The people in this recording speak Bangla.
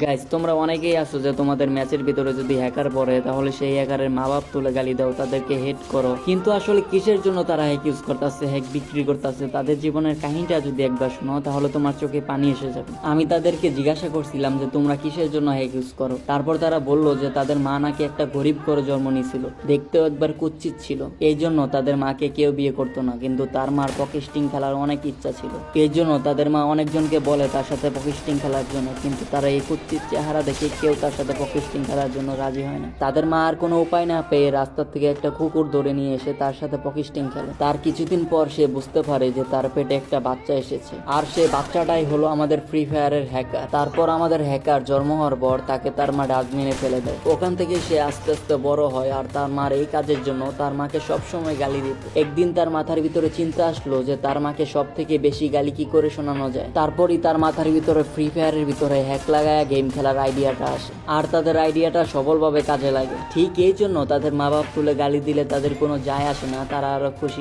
গাইস, তোমরা অনেকেই আছো যে তোমাদের ম্যাচের ভিতরে যদি হ্যাকার পড়ে তাহলে সেই হ্যাকারের মা বাপ তুলে গালি দাও, তাদেরকে হেট করো। কিন্তু আসলে কিসের জন্য তারা হ্যাক ইউজ করতেছে, হ্যাক বিক্রি করতেছে, তাদের জীবনের কাহিনীটা যদি একবার শোনো তাহলে তোমার চোখে পানি এসে যাবে। আমি তাদেরকে জিজ্ঞাসা করছিলাম যে তোমরা কিসের জন্য হ্যাক ইউজ করো। তারপর তারা বলল যে তাদের মা নাকি একটা গরিব করে জন্ম নিয়েছিল, দেখতেও একবার কুৎসিত ছিল, এই জন্য তাদের মাকে কেউ বিয়ে করতো না। কিন্তু তার মার পকেস্টিং খেলার অনেক ইচ্ছা ছিল, এই জন্য তাদের মা অনেকজনকে বলে তার সাথে পকেস্টিং খেলার জন্য, কিন্তু তারা এই কুৎসিত চেহারা দেখে কেউ তার সাথে পকেস্টিং খেলার জন্য রাজি হয় না। তাদের মা আর কোনো উপায় না পেয়ে রাস্তার থেকে একটা কুকুর ধরে নিয়ে এসে তার সাথে পকেস্টিং খেলে। তার কিছুদিন পর সে বুঝতে পারে যে তার পেটে একটা বাচ্চা এসেছে, আর সে বাচ্চাটাই হলো আমাদের ফ্রি ফায়ারের হ্যাকার। তারপর আমাদের হ্যাকার জন্ম হওয়ার পর তাকে তার মা ডাস্টবিনে ফেলে দেয়। ওখান থেকে সে আস্তে আস্তে বড় হয়, আর তার মার এই কাজের জন্য তার মাকে সবসময় গালি দিত। একদিন তার মাথার ভিতরে চিন্তা আসলো যে তার মাকে সব থেকে বেশি গালি কি করে শোনানো যায়। তারপরই তার মাথার ভিতরে ফ্রি ফায়ারের ভিতরে হ্যাক লাগায়া গেম খেলার আইডিয়াটা আসে, আর তাদের আইডিয়াটা সফলভাবে কাজে লাগে। ঠিক এই জন্য তাদের মা বাপ তুলে গালি দিলে তাদের কোনো যায় আসে না, তারা আরো খুশি